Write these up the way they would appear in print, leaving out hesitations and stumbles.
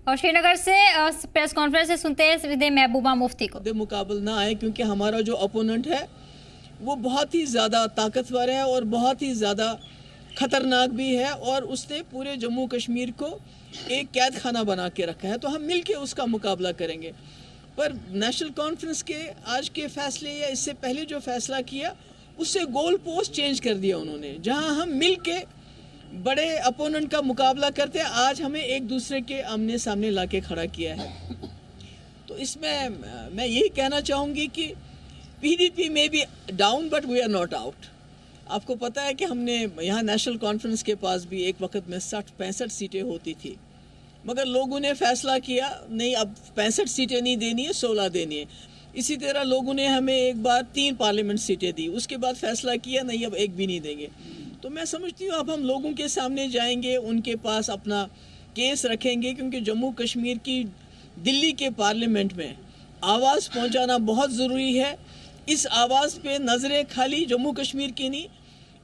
और श्रीनगर से press conference से सुनते हैं सईद महबूबा मुफ्ती को। मुकाबला ना आए क्योंकि हमारा जो अपोनेंट है वो बहुत ही ज़्यादा ताकतवर है और बहुत ही ज़्यादा ख़तरनाक भी है और उसने पूरे जम्मू कश्मीर को एक कैद खाना बना के रखा है। तो हम मिल के उसका मुकाबला करेंगे। पर नेशनल कॉन्फ्रेंस के आज के फैसले या इससे पहले जो फैसला किया उससे गोल पोस्ट चेंज कर दिया उन्होंने। जहां हम मिल के बड़े अपोनेंट का मुकाबला करते, आज हमें एक दूसरे के आमने सामने ला के खड़ा किया है। तो इसमें मैं यही कहना चाहूँगी कि PDP में भी down but we are not out. आपको पता है कि हमने यहाँ नेशनल कॉन्फ्रेंस के पास भी एक वक्त में 60-65 सीटें होती थी, मगर लोगों ने फैसला किया नहीं अब 65 सीटें नहीं देनी है, 16 देनी है। इसी तरह लोगों ने हमें एक बार 3 पार्लियामेंट सीटें दी, उसके बाद फैसला किया नहीं अब एक भी नहीं देंगे। तो मैं समझती हूँ अब हम लोगों के सामने जाएंगे, उनके पास अपना केस रखेंगे, क्योंकि जम्मू कश्मीर की दिल्ली के पार्लियामेंट में आवाज़ पहुँचाना बहुत ज़रूरी है। इस आवाज़ पे नज़रें खाली जम्मू कश्मीर की नहीं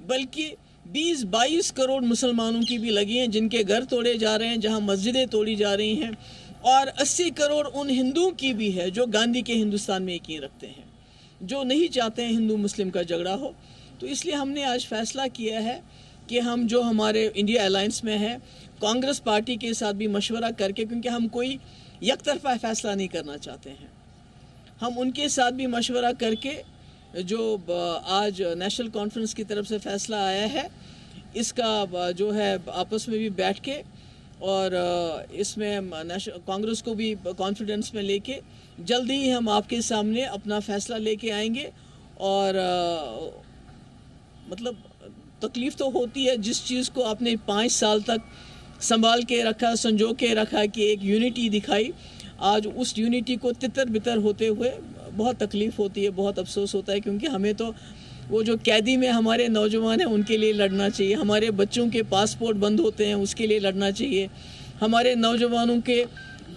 बल्कि 20-22 करोड़ मुसलमानों की भी लगी हैं, जिनके घर तोड़े जा रहे हैं, जहां मस्जिदें तोड़ी जा रही हैं, और 80 करोड़ उन हिंदुओं की भी है जो गांधी के हिंदुस्तान में यकीन रखते हैं, जो नहीं चाहते हैं हिंदू मुस्लिम का झगड़ा हो। तो इसलिए हमने आज फैसला किया है कि हम जो हमारे इंडिया अलायंस में है कांग्रेस पार्टी के साथ भी मशवरा करके, क्योंकि हम कोई यकतरफा फैसला नहीं करना चाहते हैं, हम उनके साथ भी मशवरा करके जो आज नेशनल कॉन्फ्रेंस की तरफ से फैसला आया है इसका जो है आपस में भी बैठ के और इसमें कांग्रेस को भी कॉन्फिडेंस में लेके जल्दी ही हम आपके सामने अपना फैसला लेके आएंगे। और मतलब तकलीफ़ तो होती है, जिस चीज़ को आपने 5 साल तक संभाल के रखा, संजो के रखा कि एक यूनिटी दिखाई, आज उस यूनिटी को तितर बितर होते हुए बहुत तकलीफ़ होती है, बहुत अफसोस होता है। क्योंकि हमें तो वो जो कैदी में हमारे नौजवान हैं उनके लिए लड़ना चाहिए, हमारे बच्चों के पासपोर्ट बंद होते हैं उसके लिए लड़ना चाहिए, हमारे नौजवानों के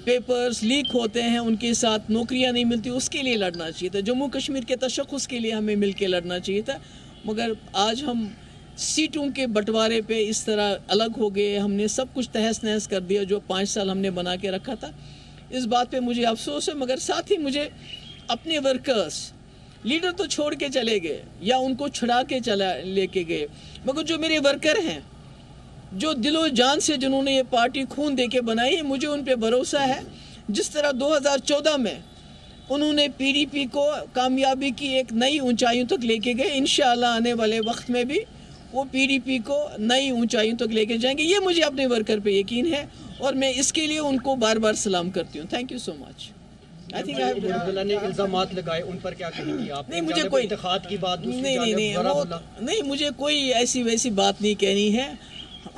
पेपर्स लीक होते हैं उनके साथ नौकरियां नहीं मिलती उसके लिए लड़ना चाहिए था, जम्मू कश्मीर के तशख़्ख़ुस के लिए हमें मिल के लड़ना चाहिए था। मगर आज हम सीटों के बंटवारे पे इस तरह अलग हो गए, हमने सब कुछ तहस नहस कर दिया जो 5 साल हमने बना के रखा था। इस बात पे मुझे अफसोस है, मगर साथ ही मुझे अपने वर्कर्स, लीडर तो छोड़ के चले गए या उनको छुड़ा के चला लेके गए, मगर जो मेरे वर्कर हैं जो दिलो जान से जिन्होंने ये पार्टी खून दे के बनाई है, मुझे उन पे भरोसा है। जिस तरह 2014 में उन्होंने PDP को कामयाबी की एक नई ऊंचाइयों तक लेके गए, इंशाअल्लाह आने वाले वक्त में भी वो PDP को नई ऊंचाइयों तक लेके जाएंगे। ये मुझे अपने वर्कर पे यकीन है और मैं इसके लिए उनको बार बार सलाम करती हूँ। Thank you so much. I think ने इल्जामात लगाए, उन पर क्या कहेंगी आप? नहीं, मुझे कोई इत्तेहाद की बात नहीं, मुझे कोई ऐसी वैसी बात नहीं कहनी है।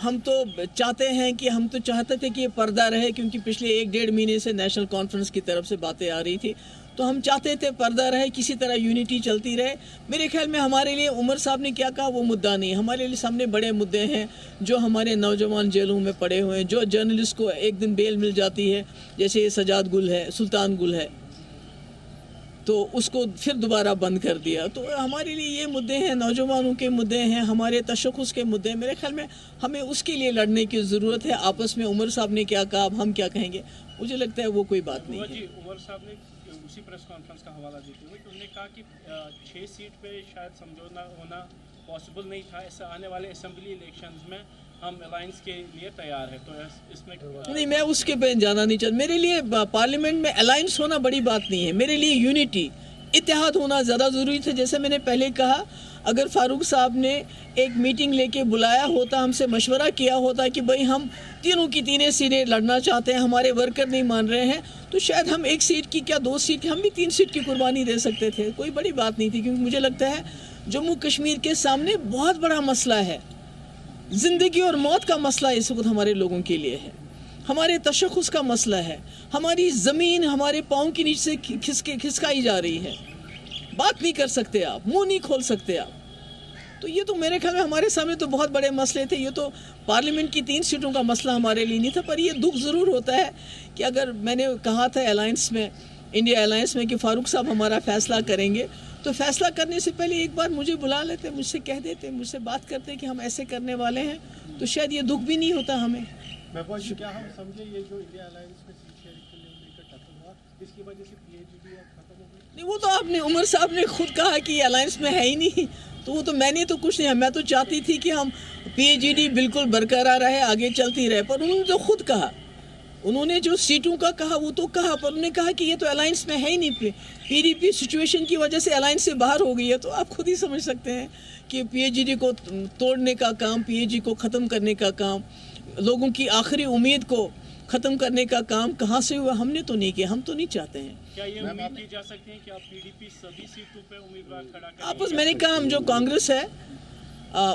हम तो चाहते हैं कि हम तो चाहते थे कि ये पर्दा रहे, क्योंकि पिछले 1-1.5 महीने से नेशनल कॉन्फ्रेंस की तरफ से बातें आ रही थी, तो हम चाहते थे पर्दा रहे, किसी तरह यूनिटी चलती रहे। मेरे ख्याल में हमारे लिए उमर साहब ने क्या कहा वो मुद्दा नहीं, हमारे लिए सामने बड़े मुद्दे हैं। जो हमारे नौजवान जेलों में पड़े हुए हैं, जो जर्नलिस्ट को एक दिन बेल मिल जाती है, जैसे ये सजाद गुल है, सुल्तान गुल है, तो उसको फिर दोबारा बंद कर दिया। तो हमारे लिए ये मुद्दे हैं, नौजवानों के मुद्दे हैं, हमारे तशख़्ख़ुस के मुद्दे हैं। मेरे ख्याल में हमें उसके लिए लड़ने की ज़रूरत है। आपस में उमर साहब ने क्या कहा, अब हम क्या कहेंगे, मुझे लगता है वो कोई बात नहीं है। उमर साहब ने उसी प्रेस कॉन्फ्रेंस का हवाला देते हुए उन्होंने कहा कि 6 सीट पे शायद समझौता होना पॉसिबल नहीं था, इससे आने वाले असेंबली इलेक्शंस में हम अलायंस के लिए तैयार है। तो इसमें नहीं, मैं उसके पे जाना नहीं चाहता। मेरे लिए पार्लियामेंट में अलायंस होना बड़ी बात नहीं है, मेरे लिए यूनिटी, इत्तेहाद होना ज़्यादा ज़रूरी था। जैसे मैंने पहले कहा, अगर फारूक साहब ने एक मीटिंग लेके बुलाया होता, हमसे मशवरा किया होता कि भाई हम तीनों की तीनों सीटें लड़ना चाहते हैं, हमारे वर्कर नहीं मान रहे हैं, तो शायद हम 1 सीट की क्या 2 सीट की, हम भी 3 सीट की कुर्बानी दे सकते थे, कोई बड़ी बात नहीं थी। क्योंकि मुझे लगता है जम्मू कश्मीर के सामने बहुत बड़ा मसला है, ज़िंदगी और मौत का मसला इस वक्त हमारे लोगों के लिए है, हमारे तशख़्ख़ुस का मसला है, हमारी ज़मीन हमारे पाँव के नीचे से खिसकाई जा रही है, बात नहीं कर सकते आप, मुंह नहीं खोल सकते आप। तो ये तो मेरे ख्याल में हमारे सामने तो बहुत बड़े मसले थे। ये तो पार्लियामेंट की 3 सीटों का मसला हमारे लिए नहीं था। पर ये दुख ज़रूर होता है कि अगर मैंने कहा था अलायंस में, इंडिया अलायंस में, कि फारूक साहब हमारा फ़ैसला करेंगे, तो फ़ैसला करने से पहले एक बार मुझे बुला लेते, मुझसे कह देते, मुझसे बात करते कि हम ऐसे करने वाले हैं, तो शायद ये दुख भी नहीं होता हमें। महबूबा जी, क्या हम समझे ये जो इंडिया अलायंस में सीट शेयरिंग के लिए लेकर टक्कर हुआ, इसकी वजह से पीएचडी खत्म हो गई? नहीं, वो तो आपने उमर साहब ने खुद कहा कि ये अलायंस में है ही नहीं, तो वो तो मैंने तो कुछ नहीं, मैं तो चाहती थी कि हम पीएचडी बिल्कुल बरकरार रहे, आगे चलती रहे, पर उन्होंने तो खुद कहा, उन्होंने जो सीटों का कहा वो तो कहा, पर उन्होंने कहा कि ये तो अलायंस में है ही नहीं, पीडीपी सिचुएशन की वजह से अलायंस से बाहर हो गई है। तो आप खुद ही समझ सकते हैं कि पीएचडी को तोड़ने का काम, पीएचडी को ख़त्म करने का काम, लोगों की आखिरी उम्मीद को ख़त्म करने का काम कहाँ से हुआ? हमने तो नहीं किया, हम तो नहीं चाहते हैं। क्या ये उम्मीद की जा सकती है कि आप पीडीपी सभी सीटों पे उम्मीदवार खड़ा करेंगे? आपस मैंने कहा हम जो कांग्रेस है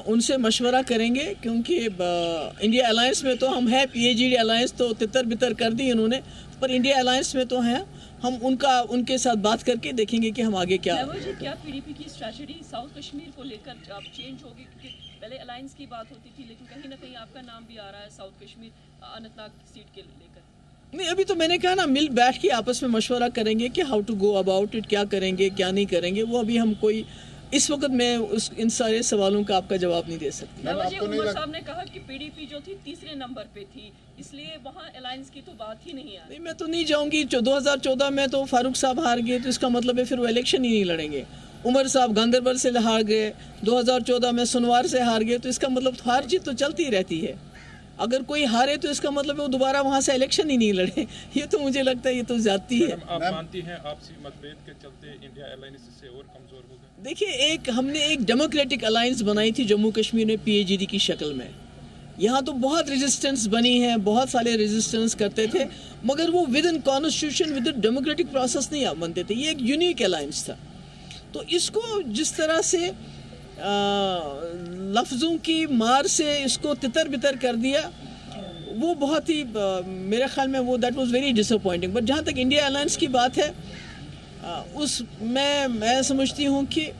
उनसे मशवरा करेंगे, क्योंकि इंडिया अलायंस में तो हम हैं, पीएचडी अलायंस तो तितर बितर कर दी इन्होंने, पर इंडिया अलायंस में तो हैं हम, उनके साथ बात करके देखेंगे कि हम आगे क्या। क्या पीडीपी की स्ट्रैटेजी साउथ कश्मीर को लेकर अब चेंज होगी? क्योंकि पहले अलायंस की बात होती थी, लेकिन कहीं ना कहीं आपका नाम भी आ रहा है साउथ कश्मीर अनंतनाग सीट के लेकर। नहीं, अभी तो मैंने कहा ना, मिल बैठ के आपस में मशवरा करेंगे कि how to go about it, क्या करेंगे क्या नहीं करेंगे, वो अभी हम कोई इस वक्त मैं इन सारे सवालों का आपका जवाब नहीं दे सकती। उमर साहब ने कहा कि पीडीपी जो थी तीसरे नंबर पे थी, इसलिए वहाँ अलायंस की तो बात ही नहीं आ रही। नहीं, मैं तो नहीं जाऊंगी। 2014 में तो फारूक साहब हार गए, तो इसका मतलब है फिर वो इलेक्शन ही नहीं लड़ेंगे। उमर साहब गांधरबल से हार गए, 2014 में सुनवार से हार गए, तो इसका मतलब हार जीत तो चलती रहती है। अगर कोई हारे तो इसका मतलब वो दोबारा वहाँ से इलेक्शन ही नहीं लड़े। ये तो मुझे लगता है ये तो ज्यादती है। आप मानती हैं आपसी मतभेद के चलते इंडिया अलायंस से और कमजोर हो गए? देखिए, हमने एक डेमोक्रेटिक अलायंस बनाई थी जम्मू कश्मीर में पीएचडी की शक्ल में। यहाँ तो बहुत रेजिस्टेंस बनी है, बहुत सारे रेजिस्टेंस करते थे, मगर वो with in constitution, with in democratic process नहीं बनते थे। ये एक यूनिक अलायंस था। तो इसको जिस तरह से लफ्ज़ों की मार से इसको तितर बितर कर दिया, वो बहुत ही मेरे ख्याल में वो that was very disappointing. But जहाँ तक इंडिया अलायंस की बात है, मैं समझती हूँ कि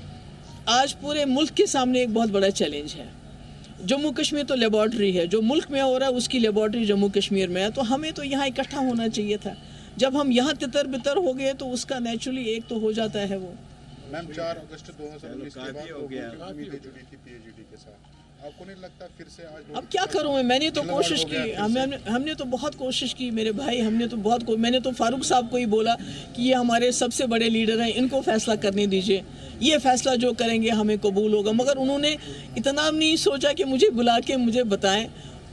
आज पूरे मुल्क के सामने एक बहुत बड़ा चैलेंज है। जम्मू कश्मीर तो लेबॉर्ट्री है, जो मुल्क में हो रहा है उसकी लेबॉर्ट्री जम्मू कश्मीर में है, तो हमें तो यहाँ इकट्ठा होना चाहिए था। जब हम यहाँ तितर बितर हो गए तो उसका नेचुरली एक तो हो जाता है वो। मैम 4 अगस्त 2019 के बाद उम्मीदें जुड़ी थी पीएचडी के साथ, आपको नहीं लगता फिर से आज? अब क्या करूँ मैंने तो कोशिश की, हमने तो बहुत कोशिश की मेरे भाई, हमने तो मैंने तो फारूक साहब को ही बोला कि ये हमारे सबसे बड़े लीडर हैं, इनको फैसला करने दीजिए, ये फैसला जो करेंगे हमें कबूल होगा। मगर उन्होंने इतना नहीं सोचा कि मुझे बुला के मुझे बताएं,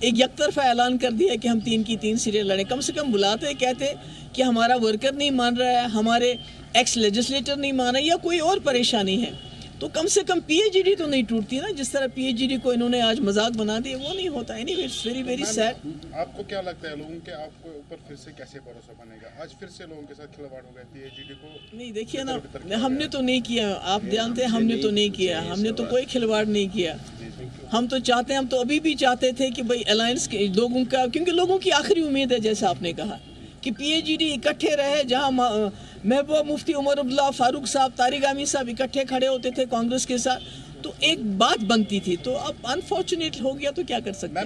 एक यकतरफा ऐलान कर दिया कि हम 3 की 3 सीटें लड़ें। कम से कम बुलाते, कहते कि हमारा वर्कर नहीं मान रहा है, हमारे एक्स लेजिस्लेटर नहीं मान रहा है, या कोई और परेशानी है, तो कम से कम पीएचडी तो नहीं टूटती ना। जिस तरह पीएचडी को इन्होंने आज मजाक बना दिया, वो नहीं होता। Anyway it's very very sad. आपको क्या लगता है लोगों के आपके ऊपर फिर से कैसे भरोसा बनेगा? आज फिर से लोगों के साथ खिलवाड़ हो गया पीएचडी को। नहीं, देखिए ना, हमने तो नहीं किया, आप जानते हैं हमने तो नहीं किया, हमने तो कोई खिलवाड़ नहीं किया। हम तो चाहते हैं, हम तो अभी भी चाहते थे कि भाई अलायंस के लोगों का, क्योंकि लोगों की आखिरी उम्मीद है, जैसा आपने कहा कि पीएचडी इकट्ठे रहे, जहां महबूबा मुफ्ती, उमर अब्दुल्ला, फारूक साहब, तारिक आमी साहब इकट्ठे खड़े होते थे कांग्रेस के साथ, तो एक बात बनती थी। तो अब अनफॉर्चुनेट हो गया, तो क्या कर सकते हैं।